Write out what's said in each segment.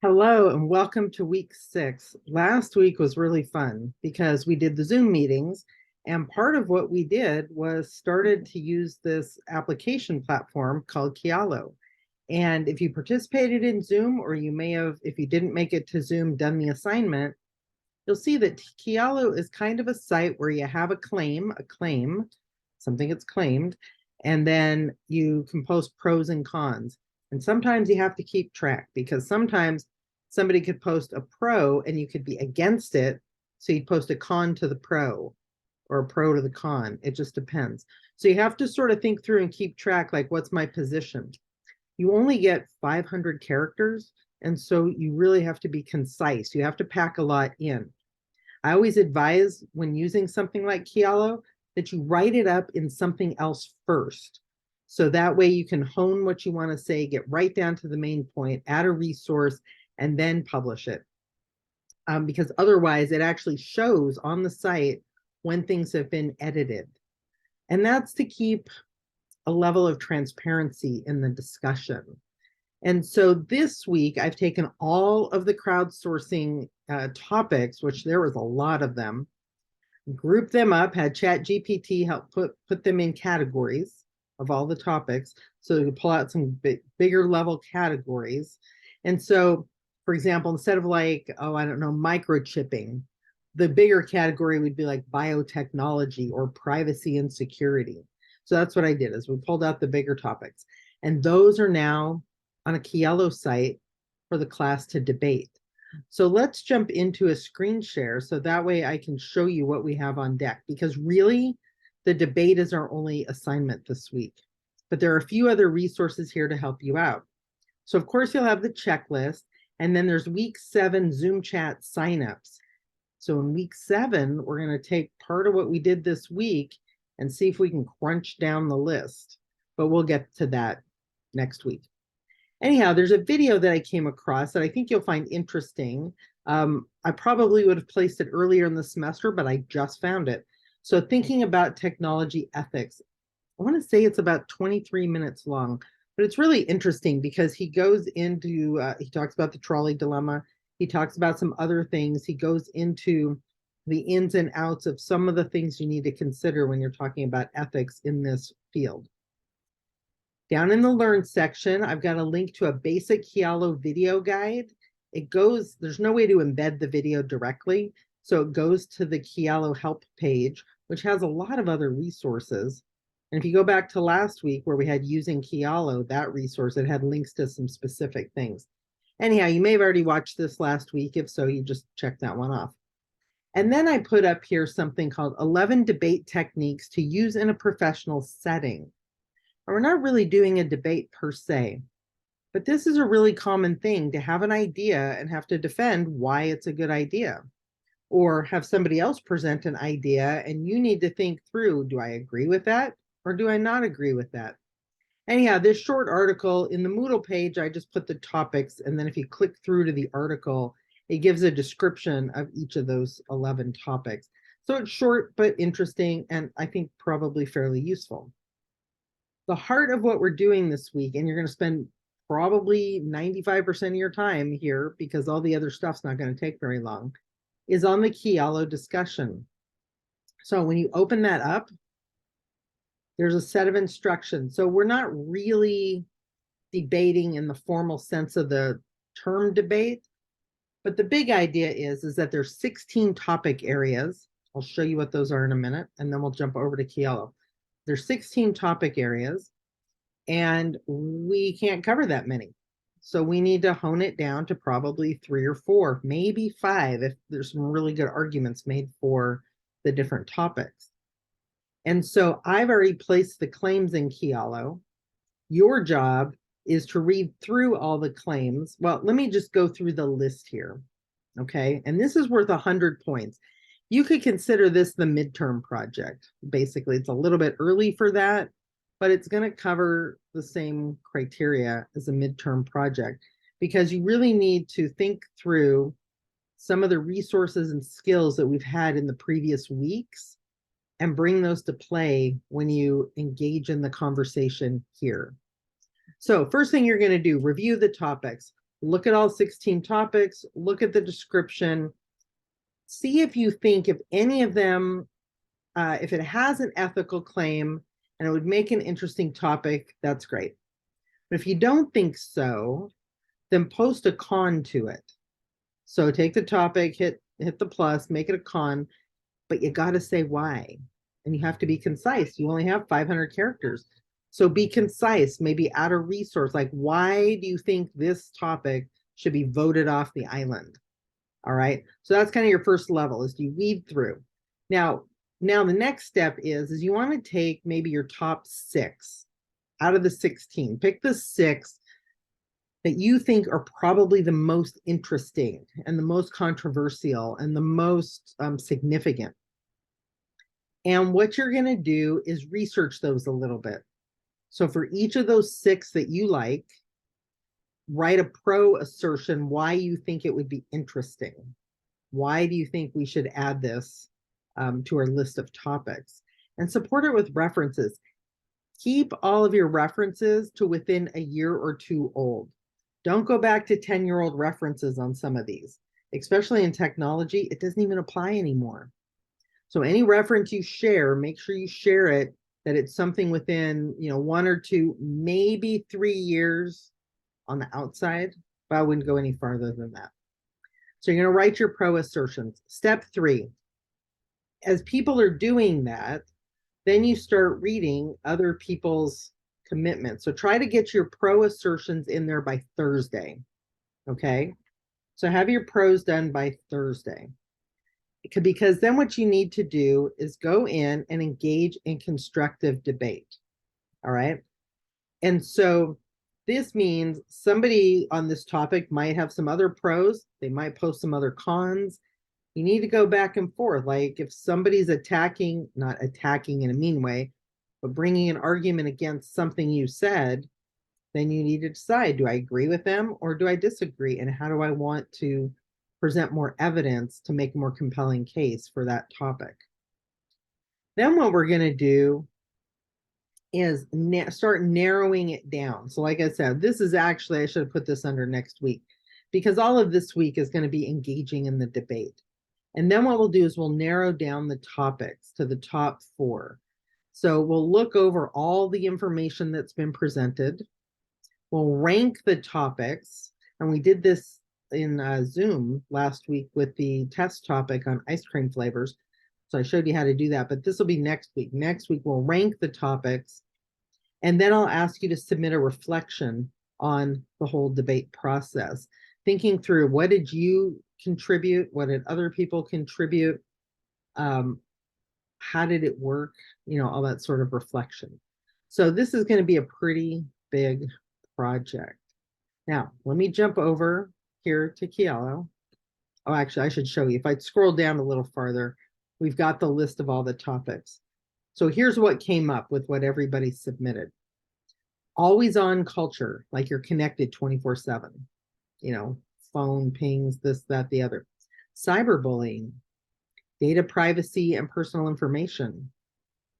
Hello and welcome to week 6. Last week was really fun because we did the Zoom meetings, and part of what we did was started to use this application platform called Kialo. And if you participated in Zoom, or you may have, if you didn't make it to Zoom, done the assignment, you'll see that Kialo is kind of a site where you have a claim, something that's claimed, and then you can post pros and cons. And sometimes you have to keep track because sometimes somebody could post a pro and you could be against it. So you'd post a con to the pro or a pro to the con. It just depends. So you have to sort of think through and keep track, like, what's my position? You only get 500 characters. And so you really have to be concise. You have to pack a lot in. I always advise when using something like Kialo that you write it up in something else first. So that way you can hone what you want to say, get right down to the main point, add a resource, and then publish it. Because otherwise it actually shows on the site when things have been edited. And that's to keep a level of transparency in the discussion. And so this week I've taken all of the crowdsourcing topics, which there was a lot of them, grouped them up, had ChatGPT help put them in categories of all the topics, so you can pull out some bigger level categories. And so, for example, instead of like, oh, I don't know, microchipping, the bigger category would be like biotechnology or privacy and security. So that's what I did, is we pulled out the bigger topics. And those are now on a Kialo site for the class to debate. So let's jump into a screen share so that way I can show you what we have on deck, because really the debate is our only assignment this week. But there are a few other resources here to help you out. So of course you'll have the checklist, and then there's week 7 Zoom chat signups. So in week 7, we're going to take part of what we did this week and see if we can crunch down the list. But we'll get to that next week. Anyhow, there's a video that I came across that I think you'll find interesting. I probably would have placed it earlier in the semester, but I just found it. So thinking about technology ethics, I want to say it's about 23 minutes long, but it's really interesting because he goes into, he talks about the trolley dilemma. He talks about some other things. He goes into the ins and outs of some of the things you need to consider when you're talking about ethics in this field. Down in the Learn section, I've got a link to a basic Kialo video guide. It goes, there's no way to embed the video directly, so it goes to the Kialo help page, which has a lot of other resources. And if you go back to last week where we had using Kialo, that resource, it had links to some specific things. Anyhow, you may have already watched this last week. If so, you just check that one off. And then I put up here something called 11 debate techniques to use in a professional setting. We're not really doing a debate per se, but this is a really common thing, to have an idea and have to defend why it's a good idea, or have somebody else present an idea and you need to think through, do I agree with that or do I not agree with that? Anyhow, this short article in the Moodle page, I just put the topics, and then if you click through to the article, it gives a description of each of those 11 topics. So it's short but interesting, and I think probably fairly useful. The heart of what we're doing this week, and you're going to spend probably 95% of your time here because all the other stuff's not going to take very long, is on the Kialo discussion. So when you open that up, there's a set of instructions. So we're not really debating in the formal sense of the term debate, but the big idea is that there's 16 topic areas. I'll show you what those are in a minute, and then we'll jump over to Kialo. There's 16 topic areas, and we can't cover that many. So we need to hone it down to probably 3 or 4, maybe 5, if there's some really good arguments made for the different topics. And so I've already placed the claims in Kialo. Your job is to read through all the claims. Well, let me just go through the list here. Okay, and this is worth 100 points. You could consider this the midterm project. Basically, it's a little bit early for that, but it's going to cover the same criteria as a midterm project, because you really need to think through some of the resources and skills that we've had in the previous weeks and bring those to play when you engage in the conversation here. So first thing you're going to do, review the topics. look at all 16 topics, look at the description, see if you think if any of them, if it has an ethical claim and it would make an interesting topic, that's great. But if you don't think so, then post a con to it. So take the topic, hit the plus, make it a con, but you got to say why. And you have to be concise. You only have 500 characters. So be concise, maybe add a resource like, why do you think this topic should be voted off the island? All right. So that's kind of your first level, is you weed through. Now the next step is you want to take maybe your top 6 out of the 16. Pick the 6 that you think are probably the most interesting and the most controversial and the most significant. And what you're going to do is research those a little bit. So for each of those 6 that you like, write a pro assertion why you think it would be interesting. Why do you think we should add this to our list of topics? And support it with references. Keep all of your references to within a year or 2 old. Don't go back to 10-year-old references on some of these, especially in technology. It doesn't even apply anymore. So any reference you share, make sure you share it, that it's something within 1 or 2, maybe 3 years on the outside, but I wouldn't go any farther than that. So you're going to write your pro assertions. Step 3, as people are doing that, then you start reading other people's commitments. So try to get your pro assertions in there by Thursday. Okay. So have your pros done by Thursday. Because then what you need to do is go in and engage in constructive debate. All right. And so this means somebody on this topic might have some other pros. They might post some other cons. You need to go back and forth. Like if somebody's attacking, not attacking in a mean way, but bringing an argument against something you said, then you need to decide, do I agree with them or do I disagree? And how do I want to present more evidence to make a more compelling case for that topic? Then what we're going to do is start narrowing it down. So like I said, this is actually, I should have put this under next week, because all of this week is going to be engaging in the debate. And then what we'll do is we'll narrow down the topics to the top 4. So we'll look over all the information that's been presented. We'll rank the topics. And we did this in Zoom last week with the test topic on ice cream flavors. So I showed you how to do that, but this will be next week. Next week, we'll rank the topics. And then I'll ask you to submit a reflection on the whole debate process, thinking through, what did you contribute? What did other people contribute? How did it work? All that sort of reflection. So this is going to be a pretty big project. Now, let me jump over here to Kialo. Oh, actually, I should show you. If I scroll down a little farther, we've got the list of all the topics. So here's what came up with what everybody submitted. Always on culture, like you're connected 24/7. Phone pings, this, that, the other. Cyberbullying, data privacy and personal information,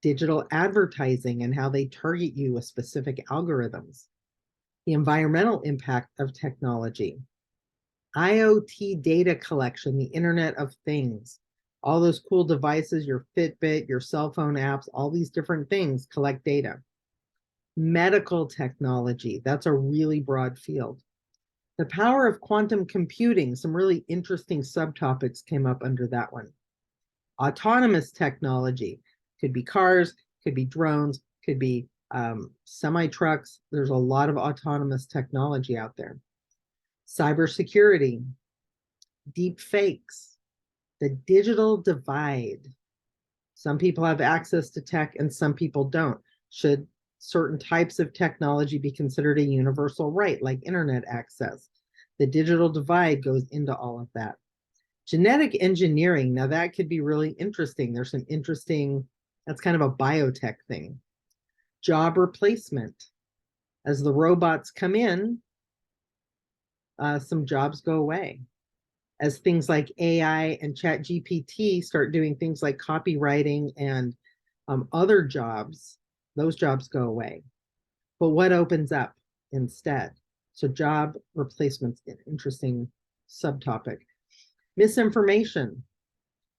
digital advertising and how they target you with specific algorithms, the environmental impact of technology, IoT data collection, the Internet of Things, all those cool devices, your Fitbit, your cell phone apps, all these different things collect data. Medical technology, that's a really broad field. The power of quantum computing, some really interesting subtopics came up under that one. Autonomous technology, could be cars, could be drones, could be semi-trucks. There's a lot of autonomous technology out there. Cybersecurity, deep fakes, the digital divide. Some people have access to tech and some people don't. Should certain types of technology be considered a universal right, like internet access? The digital divide goes into all of that. Genetic engineering, now that could be really interesting. There's some interesting, that's kind of a biotech thing. Job replacement. As the robots come in, some jobs go away. As things like AI and ChatGPT start doing things like copywriting and other jobs, those jobs go away. But what opens up instead? So job replacements, interesting subtopic. Misinformation.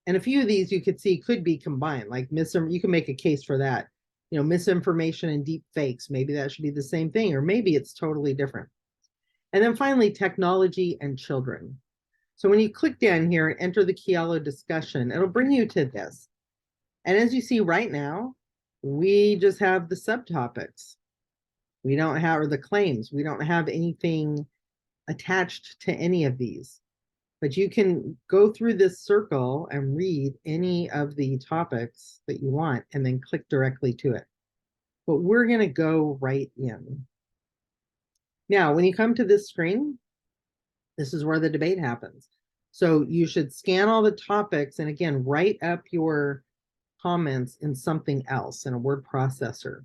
And a few of these you could see could be combined, like you can make a case for that. You know, misinformation and deep fakes, maybe that should be the same thing, or maybe it's totally different. And then finally, technology and children. So when you click down here and enter the Kialo discussion, it'll bring you to this. And as you see right now, we just have the subtopics. We don't have, or the claims, we don't have anything attached to any of these. But you can go through this circle and read any of the topics that you want and then click directly to it. But we're going to go right in. Now, when you come to this screen, this is where the debate happens. So you should scan all the topics and again, write up your comments in something else, in a word processor.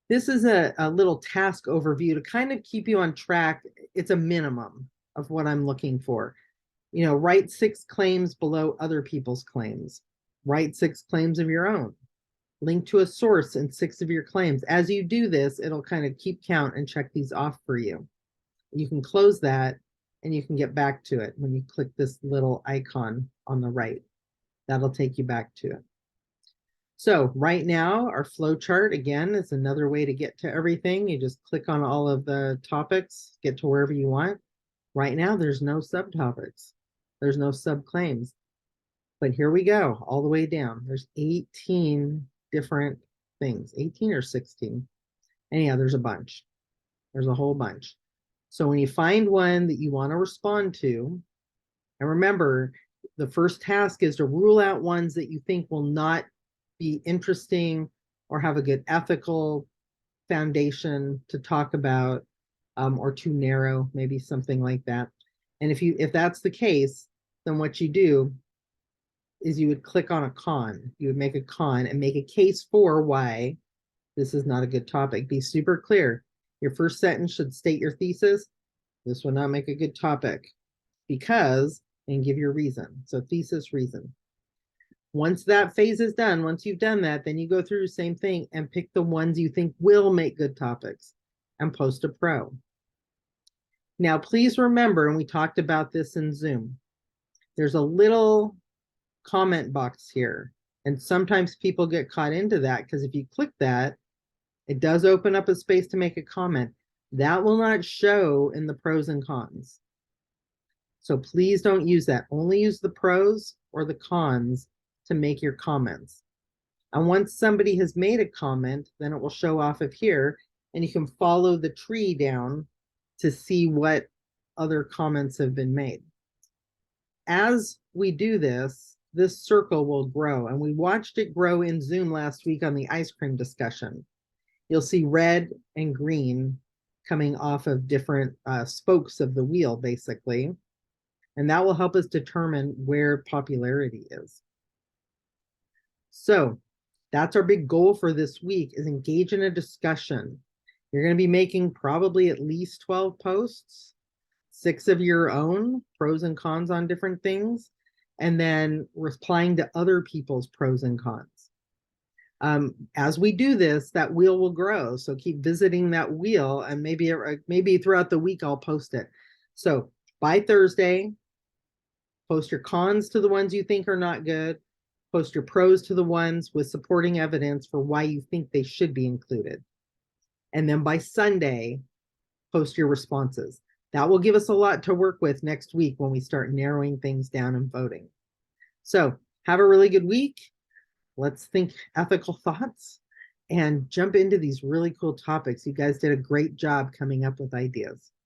This is a little task overview to kind of keep you on track. It's a minimum of what I'm looking for. You know, write 6 claims below other people's claims. Write 6 claims of your own. Link to a source in 6 of your claims. As you do this, it'll kind of keep count and check these off for you. You can close that and you can get back to it when you click this little icon on the right. That'll take you back to it. So right now, our flow chart, again, is another way to get to everything. You just click on all of the topics, get to wherever you want. Right now, there's no subtopics. There's no subclaims. But here we go, all the way down. There's 18 different things, 18 or 16. Anyhow, there's a bunch. There's a whole bunch. So when you find one that you want to respond to, and remember, the first task is to rule out ones that you think will not be interesting or have a good ethical foundation to talk about, or too narrow, maybe something like that. And if that's the case, then what you do is you would click on a con. You would make a con and make a case for why this is not a good topic. Be super clear. Your first sentence should state your thesis. This will not make a good topic because, and give your reason. So thesis, reason. Once that phase is done, once you've done that, then you go through the same thing and pick the ones you think will make good topics and post a pro. Now, please remember, and we talked about this in Zoom, there's a little comment box here. And sometimes people get caught into that because if you click that, it does open up a space to make a comment. That will not show in the pros and cons. So please don't use that. Only use the pros or the cons to make your comments. And once somebody has made a comment, then it will show off of here and you can follow the tree down to see what other comments have been made. As we do this, this circle will grow, and we watched it grow in Zoom last week on the ice cream discussion. You'll see red and green coming off of different spokes of the wheel, basically, and that will help us determine where popularity is. So that's our big goal for this week, is engage in a discussion. You're going to be making probably at least 12 posts, 6 of your own, pros and cons on different things, and then replying to other people's pros and cons. As we do this, that wheel will grow. So keep visiting that wheel, and maybe throughout the week I'll post it. So by Thursday, post your cons to the ones you think are not good, post your pros to the ones with supporting evidence for why you think they should be included. And then by Sunday, post your responses. That will give us a lot to work with next week when we start narrowing things down and voting. So have a really good week. Let's think ethical thoughts and jump into these really cool topics. You guys did a great job coming up with ideas.